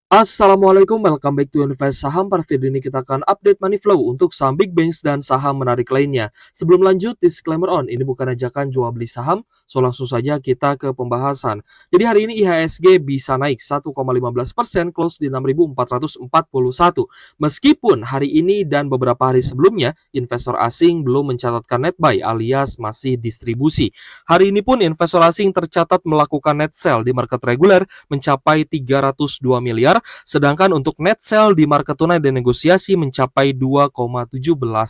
Assalamualaikum, welcome back to Invest Saham. Pada video ini kita akan update money flow untuk saham big banks dan saham menarik lainnya. Sebelum lanjut, disclaimer on, ini bukan ajakan jual beli saham, so langsung saja kita ke pembahasan. Jadi hari ini IHSG bisa naik 1,15%, close di 6.441. Meskipun hari ini dan beberapa hari sebelumnya, investor asing belum mencatatkan net buy alias masih distribusi. Hari ini pun investor asing tercatat melakukan net sell di market reguler mencapai 302 miliar, sedangkan untuk net sell di market tunai dan negosiasi mencapai 2,17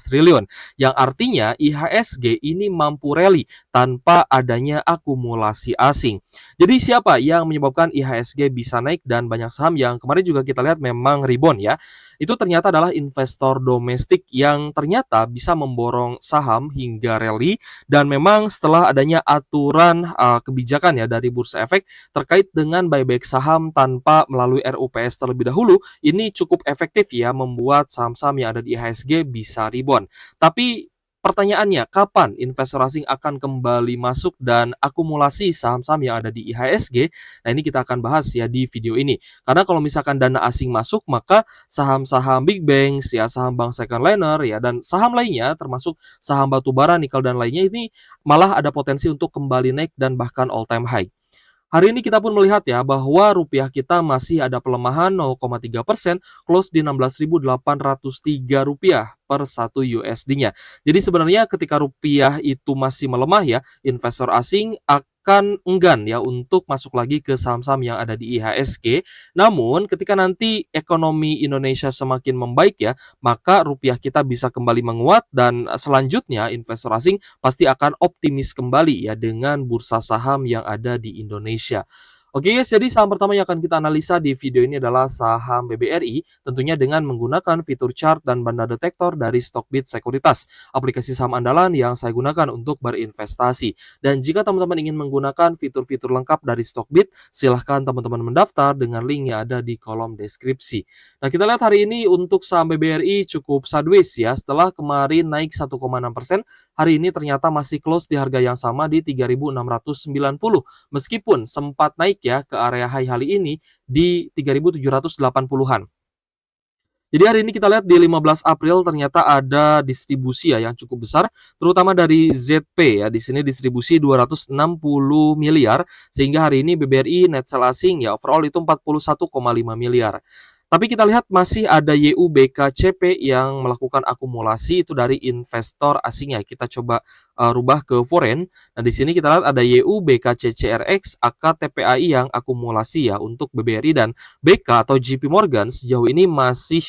triliun, yang artinya IHSG ini mampu rally tanpa adanya akumulasi asing. Jadi siapa yang menyebabkan IHSG bisa naik dan banyak saham yang kemarin juga kita lihat memang rebound ya, itu ternyata adalah investor domestik yang ternyata bisa memborong saham hingga rally, dan memang setelah adanya aturan kebijakan ya dari Bursa Efek terkait dengan buyback saham tanpa melalui RUPS terlebih dahulu, ini cukup efektif ya membuat saham-saham yang ada di IHSG bisa rebound. Tapi pertanyaannya, kapan investor asing akan kembali masuk dan akumulasi saham-saham yang ada di IHSG? Nah, ini kita akan bahas ya di video ini. Karena kalau misalkan dana asing masuk, maka saham-saham big banks ya, saham bank second liner ya, dan saham lainnya termasuk saham batubara, nikel dan lainnya ini malah ada potensi untuk kembali naik dan bahkan all time high. Hari ini kita pun melihat ya bahwa rupiah kita masih ada pelemahan 0,3%, close di 16.803 rupiah per 1 USD-nya. Jadi sebenarnya ketika rupiah itu masih melemah ya, investor asing akan enggan ya untuk masuk lagi ke saham-saham yang ada di IHSG. Namun ketika nanti ekonomi Indonesia semakin membaik ya, maka rupiah kita bisa kembali menguat, dan selanjutnya investor asing pasti akan optimis kembali ya dengan bursa saham yang ada di Indonesia. Oke guys, jadi saham pertama yang akan kita analisa di video ini adalah saham BBRI, tentunya dengan menggunakan fitur chart dan banda detektor dari Stockbit Sekuritas, aplikasi saham andalan yang saya gunakan untuk berinvestasi. Dan jika teman-teman ingin menggunakan fitur-fitur lengkap dari Stockbit, silahkan teman-teman mendaftar dengan link yang ada di kolom deskripsi. Nah, kita lihat hari ini untuk saham BBRI cukup sideways ya, setelah kemarin naik 1,6%, hari ini ternyata masih close di harga yang sama di 3.690, meskipun sempat naik ya ke area high kali ini di 3.780-an. Jadi hari ini kita lihat di 15 April ternyata ada distribusi ya yang cukup besar, terutama dari ZP ya. Di sini distribusi 260 miliar, sehingga hari ini BBRI net sell asing ya overall itu 41,5 miliar. Tapi kita lihat masih ada YUBKCP yang melakukan akumulasi itu dari investor asing ya. Kita coba rubah ke foreign. Nah, di sini kita lihat ada YUBKCCRX, AKTPAI yang akumulasi ya untuk BBRI, dan BK atau JP Morgan sejauh ini masih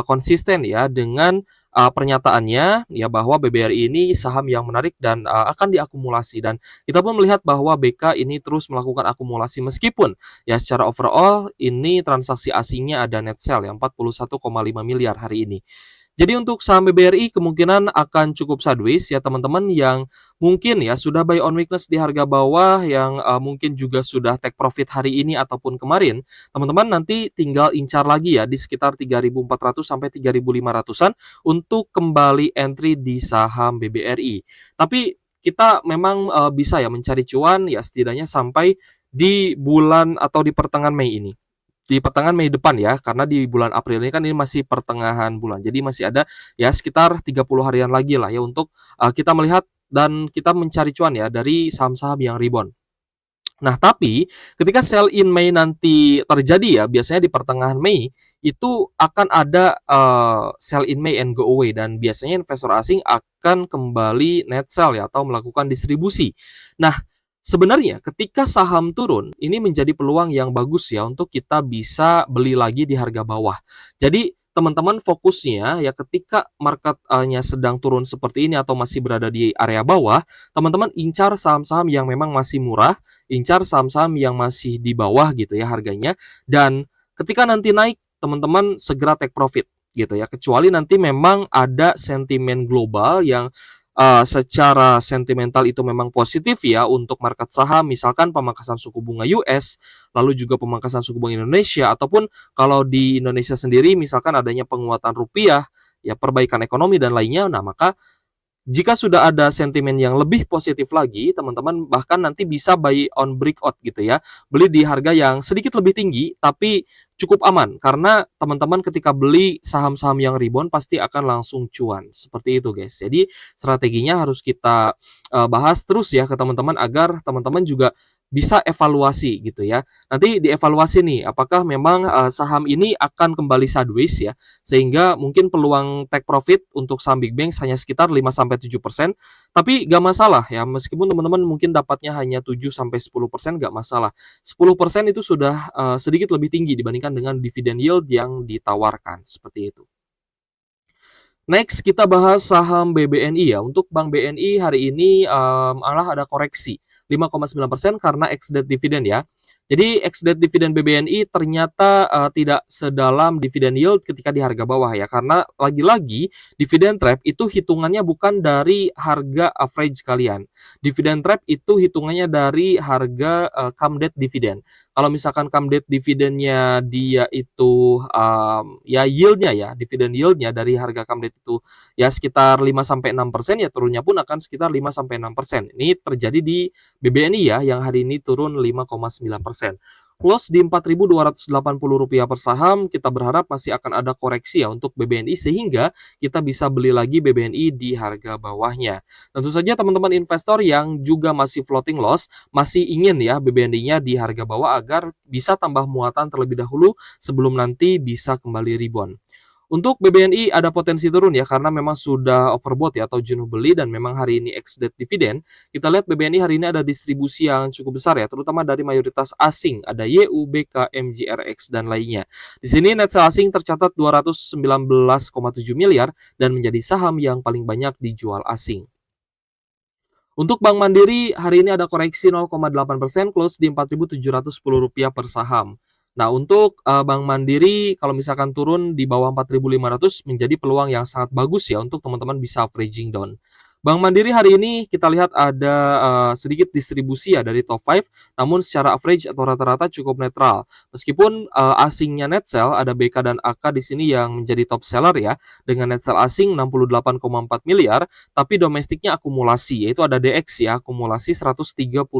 konsisten ya dengan pernyataannya ya bahwa BBRI ini saham yang menarik dan akan diakumulasi, dan kita pun melihat bahwa BK ini terus melakukan akumulasi meskipun ya secara overall ini transaksi asingnya ada net sell yang 41,5 miliar hari ini. Jadi untuk saham BBRI kemungkinan akan cukup sideways ya teman-teman, yang mungkin ya sudah buy on weakness di harga bawah, yang mungkin juga sudah take profit hari ini ataupun kemarin. Teman-teman nanti tinggal incar lagi ya di sekitar 3.400 sampai 3.500-an untuk kembali entry di saham BBRI. Tapi kita memang bisa ya mencari cuan ya setidaknya sampai di bulan atau di pertengahan Mei ini. Di pertengahan Mei depan ya, karena di bulan April ini kan ini masih pertengahan bulan. Jadi masih ada ya sekitar 30 harian lagi lah ya untuk kita melihat dan kita mencari cuan ya dari saham-saham yang rebound. Nah, tapi ketika sell in Mei nanti terjadi ya, biasanya di pertengahan Mei itu akan ada sell in May and go away, dan biasanya investor asing akan kembali net sell ya atau melakukan distribusi. Nah, sebenarnya ketika saham turun ini menjadi peluang yang bagus ya untuk kita bisa beli lagi di harga bawah. Jadi teman-teman fokusnya ya ketika marketnya sedang turun seperti ini atau masih berada di area bawah, teman-teman incar saham-saham yang memang masih murah, incar saham-saham yang masih di bawah gitu ya harganya, dan ketika nanti naik teman-teman segera take profit gitu ya, kecuali nanti memang ada sentimen global yang secara sentimental itu memang positif ya untuk market saham, misalkan pemangkasan suku bunga US, lalu juga pemangkasan suku bunga Indonesia, ataupun kalau di Indonesia sendiri misalkan adanya penguatan rupiah, ya perbaikan ekonomi dan lainnya. Nah, maka jika sudah ada sentimen yang lebih positif lagi, teman-teman bahkan nanti bisa buy on breakout gitu ya. Beli di harga yang sedikit lebih tinggi, tapi cukup aman karena teman-teman ketika beli saham-saham yang rebound pasti akan langsung cuan. Seperti itu, guys. Jadi strateginya harus kita bahas terus ya ke teman-teman agar teman-teman juga bisa evaluasi gitu ya. Nanti dievaluasi nih apakah memang saham ini akan kembali sideways ya, sehingga mungkin peluang take profit untuk saham Big Banks hanya sekitar 5-7%, tapi gak masalah ya, meskipun teman-teman mungkin dapatnya hanya 7-10% gak masalah. 10% itu sudah sedikit lebih tinggi dibandingkan dengan dividen yield yang ditawarkan, seperti itu. Next, kita bahas saham BBNI ya. Untuk Bank BNI hari ini malah ada koreksi 5,9% karena ex-date dividend ya. Jadi ex-date dividend BBNI ternyata tidak sedalam dividen yield ketika di harga bawah ya. Karena lagi-lagi dividen trap itu hitungannya bukan dari harga average kalian. Dividen trap itu hitungannya dari harga come date dividend. Kalau misalkan come date dividennya dia itu ya yieldnya ya, dividen yieldnya dari harga come date itu ya sekitar 5-6%, ya turunnya pun akan sekitar 5-6%. Ini terjadi di BBNI ya yang hari ini turun 5,9%. Close di Rp4.280 per saham, kita berharap masih akan ada koreksi ya untuk BBNI sehingga kita bisa beli lagi BBNI di harga bawahnya. Tentu saja teman-teman investor yang juga masih floating loss, masih ingin ya BBNI-nya di harga bawah agar bisa tambah muatan terlebih dahulu sebelum nanti bisa kembali rebound. Untuk BBNI ada potensi turun ya karena memang sudah overbought ya atau jenuh beli dan memang hari ini ex-date dividend. Kita lihat BBNI hari ini ada distribusi yang cukup besar ya, terutama dari mayoritas asing, ada YU, BK, MGRX dan lainnya. Di sini net sell asing tercatat 219,7 miliar dan menjadi saham yang paling banyak dijual asing. Untuk Bank Mandiri, hari ini ada koreksi 0,8%, close di Rp4.710 per saham. Nah, untuk Bank Mandiri, kalau misalkan turun di bawah 4.500 menjadi peluang yang sangat bagus ya untuk teman-teman bisa averaging down. Bank Mandiri hari ini kita lihat ada sedikit distribusi ya dari top 5, namun secara average atau rata-rata cukup netral. Meskipun asingnya net sell, ada BK dan AK di sini yang menjadi top seller ya, dengan net sell asing 68,4 miliar, tapi domestiknya akumulasi, yaitu ada DX ya, akumulasi 132,8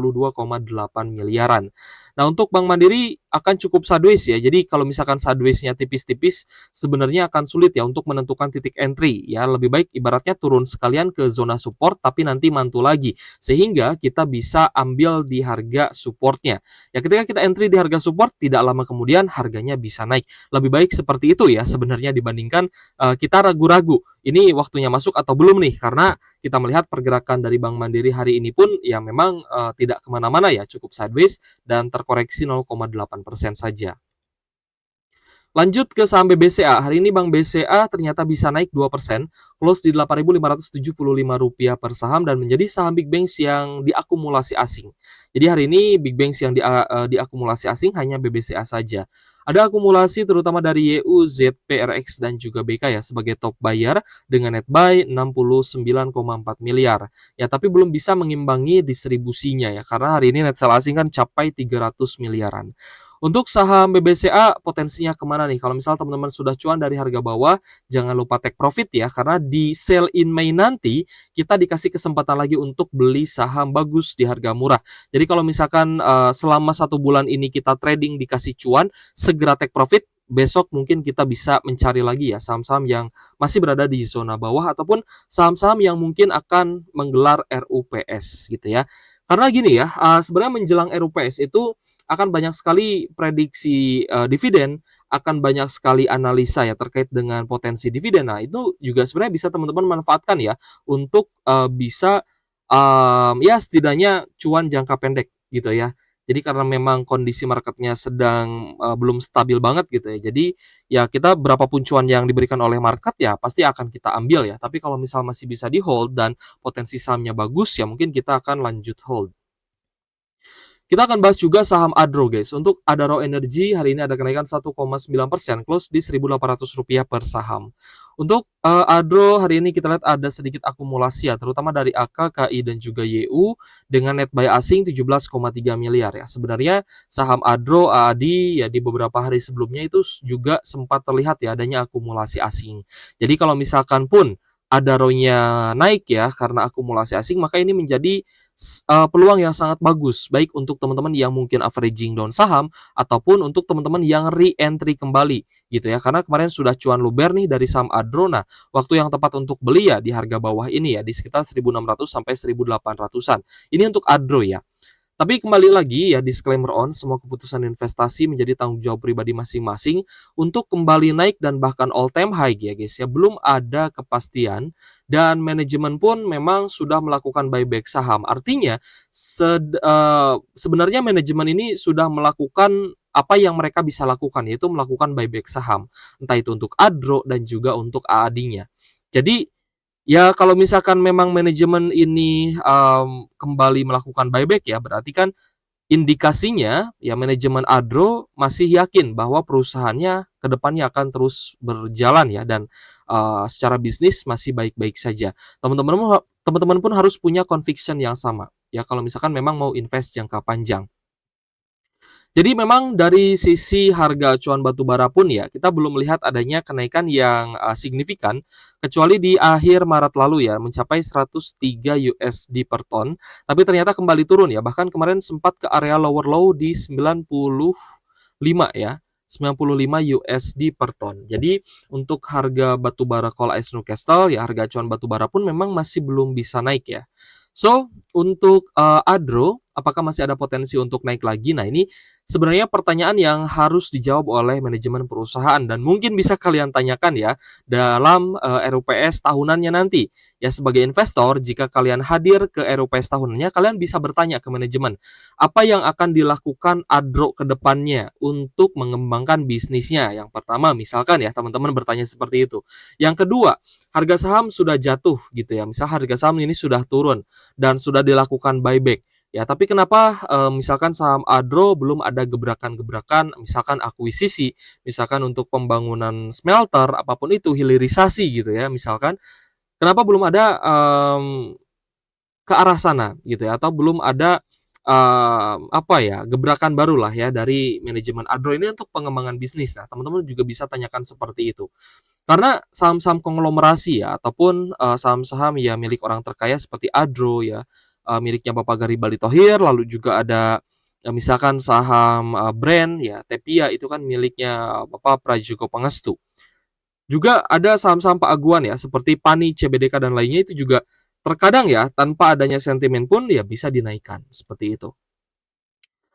miliaran. Nah, untuk Bank Mandiri akan cukup sideways ya. Jadi kalau misalkan sideways-nya tipis-tipis, sebenarnya akan sulit ya untuk menentukan titik entry ya. Lebih baik ibaratnya turun sekalian ke zona support tapi nanti mantul lagi sehingga kita bisa ambil di harga supportnya. Ya ketika kita entry di harga support, tidak lama kemudian harganya bisa naik. Lebih baik seperti itu ya sebenarnya dibandingkan kita ragu-ragu ini waktunya masuk atau belum nih, karena kita melihat pergerakan dari Bank Mandiri hari ini pun ya memang tidak kemana-mana ya, cukup sideways dan terkoreksi 0,8% saja. Lanjut ke saham BBCA. Hari ini Bank BCA ternyata bisa naik 2%, close di Rp8.575 per saham dan menjadi saham Big Banks yang diakumulasi asing. Jadi hari ini Big Banks yang diakumulasi asing hanya BBCA saja. Ada akumulasi terutama dari YU, ZPRX dan juga BK ya sebagai top buyer dengan net buy 69,4 miliar. Ya tapi belum bisa mengimbangi distribusinya ya karena hari ini net sell asing kan capai 300 miliaran. Untuk saham BBCA potensinya kemana nih? Kalau misal teman-teman sudah cuan dari harga bawah, jangan lupa take profit ya, karena di sell in Mei nanti kita dikasih kesempatan lagi untuk beli saham bagus di harga murah. Jadi kalau misalkan selama 1 bulan ini kita trading dikasih cuan, segera take profit. Besok mungkin kita bisa mencari lagi ya saham-saham yang masih berada di zona bawah ataupun saham-saham yang mungkin akan menggelar RUPS gitu ya. Karena gini ya, sebenarnya menjelang RUPS itu akan banyak sekali prediksi dividen, akan banyak sekali analisa ya terkait dengan potensi dividen. Nah, itu juga sebenarnya bisa teman-teman manfaatkan ya untuk bisa ya setidaknya cuan jangka pendek gitu ya. Jadi karena memang kondisi marketnya sedang belum stabil banget gitu ya. Jadi ya kita berapapun cuan yang diberikan oleh market ya pasti akan kita ambil ya. Tapi kalau misal masih bisa di hold dan potensi sahamnya bagus ya mungkin kita akan lanjut hold. Kita akan bahas juga saham Adro guys. Untuk Adaro Energy hari ini ada kenaikan 1,9%, close di Rp1.800 per saham. Untuk Adro hari ini kita lihat ada sedikit akumulasi ya, terutama dari AK, KI dan juga YU dengan net buy asing 17,3 miliar ya. Sebenarnya saham Adro, AADI ya di beberapa hari sebelumnya itu juga sempat terlihat ya adanya akumulasi asing. Jadi kalau misalkan pun Adaronya naik ya karena akumulasi asing, maka ini menjadi peluang yang sangat bagus, baik untuk teman-teman yang mungkin averaging down saham, ataupun untuk teman-teman yang re-entry kembali, gitu ya. Karena kemarin sudah cuan luber nih dari saham Adro. Nah, waktu yang tepat untuk beli ya di harga bawah ini ya, di sekitar 1.600 sampai 1.800-an. Ini untuk Adro ya. Tapi kembali lagi ya, disclaimer on, semua keputusan investasi menjadi tanggung jawab pribadi masing-masing untuk kembali naik dan bahkan all time high ya guys ya. Belum ada kepastian dan manajemen pun memang sudah melakukan buyback saham. Artinya sebenarnya manajemen ini sudah melakukan apa yang mereka bisa lakukan, yaitu melakukan buyback saham. Entah itu untuk Adro dan juga untuk AAD-nya. Jadi ya, kalau misalkan memang manajemen ini, kembali melakukan buyback ya, berarti kan indikasinya ya manajemen Adro masih yakin bahwa perusahaannya ke depannya akan terus berjalan ya dan, secara bisnis masih baik-baik saja. Teman-teman pun harus punya conviction yang sama, ya kalau misalkan memang mau invest jangka panjang. Jadi memang dari sisi harga acuan batu bara pun ya, kita belum melihat adanya kenaikan yang signifikan, kecuali di akhir Maret lalu ya, mencapai 103 USD per ton, tapi ternyata kembali turun ya, bahkan kemarin sempat ke area lower low di 95 ya, 95 USD per ton. Jadi untuk harga batu bara coal ice Newcastle ya, harga acuan batu bara pun memang masih belum bisa naik ya. So, untuk Adro, apakah masih ada potensi untuk naik lagi? Nah, ini sebenarnya pertanyaan yang harus dijawab oleh manajemen perusahaan dan mungkin bisa kalian tanyakan ya dalam RUPS tahunannya nanti. Ya, sebagai investor, jika kalian hadir ke RUPS tahunannya, kalian bisa bertanya ke manajemen, apa yang akan dilakukan Adro ke depannya untuk mengembangkan bisnisnya? Yang pertama, misalkan ya, teman-teman bertanya seperti itu. Yang kedua, harga saham sudah jatuh gitu ya. Misal harga saham ini sudah turun dan sudah dilakukan buyback. Ya, tapi kenapa misalkan saham Adro belum ada gebrakan-gebrakan, misalkan akuisisi, misalkan untuk pembangunan smelter, apapun itu, hilirisasi gitu ya, misalkan. Kenapa belum ada ke arah sana gitu ya, atau belum ada apa ya, gebrakan baru lah ya dari manajemen Adro ini untuk pengembangan bisnis. Nah, teman-teman juga bisa tanyakan seperti itu. Karena saham-saham konglomerasi ya ataupun, saham-saham ya milik orang terkaya seperti Adro ya, miliknya Bapak Garibaldi Thohir, lalu juga ada, misalkan saham, brand ya, Tepia itu kan miliknya Bapak Prajogo Pangestu. Juga ada saham-saham Pak Aguan ya, seperti PANI, CBDK, dan lainnya itu juga terkadang ya, tanpa adanya sentimen pun ya bisa dinaikkan, seperti itu.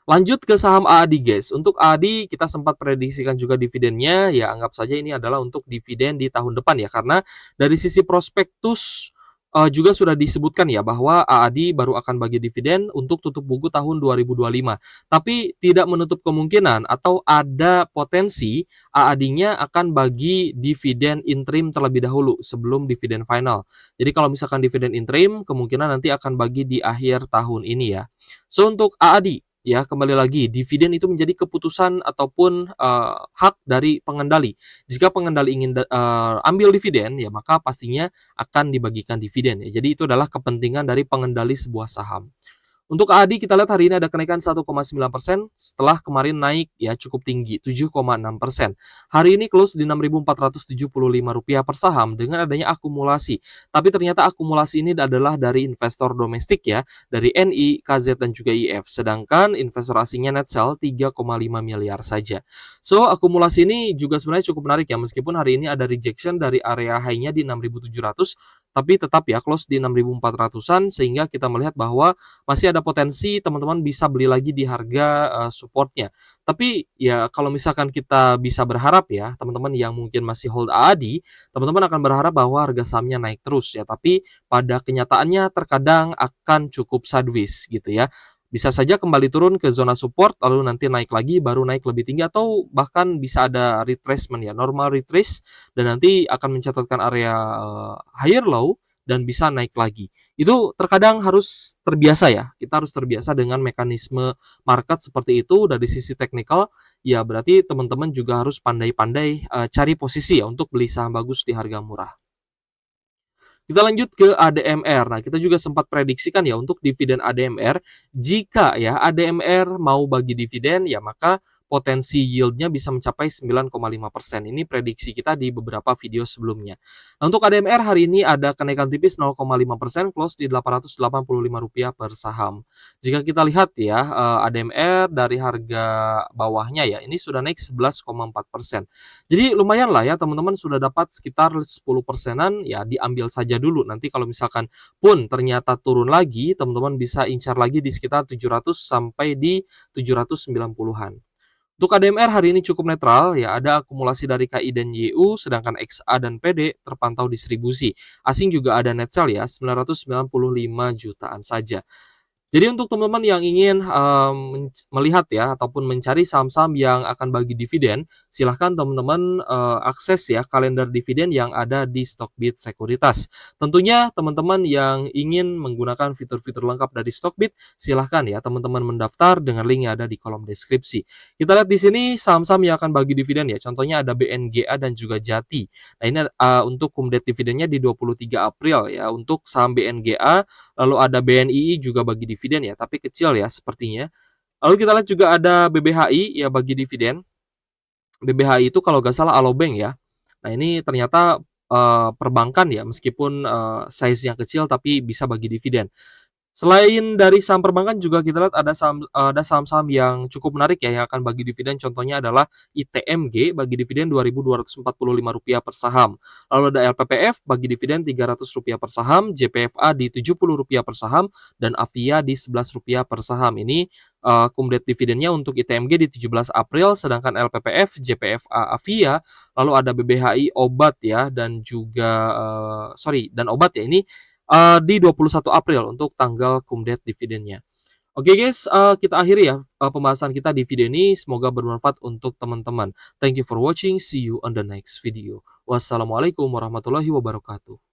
Lanjut ke saham AAD guys. Untuk AAD kita sempat prediksikan juga dividennya, ya anggap saja ini adalah untuk dividen di tahun depan ya. Karena dari sisi prospektus juga sudah disebutkan ya bahwa AAD baru akan bagi dividen untuk tutup buku tahun 2025. Tapi tidak menutup kemungkinan atau ada potensi AAD-nya akan bagi dividen interim terlebih dahulu sebelum dividen final. Jadi kalau misalkan dividen interim kemungkinan nanti akan bagi di akhir tahun ini ya. So untuk AAD ya, kembali lagi, dividen itu menjadi keputusan ataupun hak dari pengendali. Jika pengendali ingin ambil dividen, ya maka pastinya akan dibagikan dividen ya. Jadi itu adalah kepentingan dari pengendali sebuah saham. Untuk AAD kita lihat hari ini ada kenaikan 1,9% setelah kemarin naik ya cukup tinggi 7,6%. Hari ini close di Rp6.475 per saham dengan adanya akumulasi. Tapi ternyata akumulasi ini adalah dari investor domestik ya, dari NI, KZ, dan juga IF. Sedangkan investor asingnya net sell 3,5 miliar saja. So, akumulasi ini juga sebenarnya cukup menarik ya, meskipun hari ini ada rejection dari area high-nya di 6.700, tapi tetap ya close di 6.400-an, sehingga kita melihat bahwa masih ada potensi teman-teman bisa beli lagi di harga supportnya. Tapi ya kalau misalkan kita bisa berharap ya, teman-teman yang mungkin masih hold AAD, teman-teman akan berharap bahwa harga sahamnya naik terus ya. Tapi pada kenyataannya terkadang akan cukup sideways gitu ya. Bisa saja kembali turun ke zona support, lalu nanti naik lagi, baru naik lebih tinggi, atau bahkan bisa ada retracement ya, normal retrace, dan nanti akan mencatatkan area higher low, dan bisa naik lagi. Itu terkadang harus terbiasa ya, kita harus terbiasa dengan mekanisme market seperti itu. Dari sisi teknikal, ya berarti teman-teman juga harus pandai-pandai cari posisi ya, untuk beli saham bagus di harga murah. Kita lanjut ke ADMR. Nah, kita juga sempat prediksikan ya untuk dividen ADMR, jika ya ADMR mau bagi dividen, ya maka potensi yield-nya bisa mencapai 9,5%. Ini prediksi kita di beberapa video sebelumnya. Nah, untuk ADMR hari ini ada kenaikan tipis 0,5%, close di Rp885 per saham. Jika kita lihat ya, ADMR dari harga bawahnya ya, ini sudah naik 11,4%. Jadi lumayan lah ya teman-teman, sudah dapat sekitar 10%-an, ya diambil saja dulu. Nanti kalau misalkan pun ternyata turun lagi, teman-teman bisa incar lagi di sekitar 700 sampai di 790-an. Untuk ADMR hari ini cukup netral, ya ada akumulasi dari KI dan YU, sedangkan XA dan PD terpantau distribusi. Asing juga ada net sell ya, 995 jutaan saja. Jadi untuk teman-teman yang ingin melihat ya ataupun mencari saham-saham yang akan bagi dividen, silahkan teman-teman akses ya kalender dividen yang ada di Stockbit Sekuritas. Tentunya teman-teman yang ingin menggunakan fitur-fitur lengkap dari Stockbit, silahkan ya teman-teman mendaftar dengan link yang ada di kolom deskripsi. Kita lihat di sini saham-saham yang akan bagi dividen ya. Contohnya ada BNGA dan juga Jati. Nah ini untuk kumdet dividennya di 23 April ya. Untuk saham BNGA, lalu ada BNII juga bagi dividen ya, tapi kecil ya sepertinya. Lalu kita lihat juga ada BBHI ya bagi dividen. BBHI itu kalau nggak salah Alobank ya. Nah ini ternyata perbankan ya, meskipun size-nya kecil tapi bisa bagi dividen. Selain dari saham perbankan juga kita lihat ada saham-saham yang cukup menarik ya yang akan bagi dividen, contohnya adalah ITMG bagi dividen Rp2.245 per saham. Lalu ada LPPF bagi dividen Rp300 per saham, JPFA di Rp70 per saham, dan Avia di Rp11 per saham. Ini kumdet dividennya untuk ITMG di 17 April, sedangkan LPPF, JPFA, Avia, lalu ada BBHI Obat ya, dan juga dan Obat ya, ini di 21 April untuk tanggal kumdet dividennya. Oke guys, kita akhiri ya pembahasan kita di video ini. Semoga bermanfaat untuk teman-teman. Thank you for watching. See you on the next video. Wassalamualaikum warahmatullahi wabarakatuh.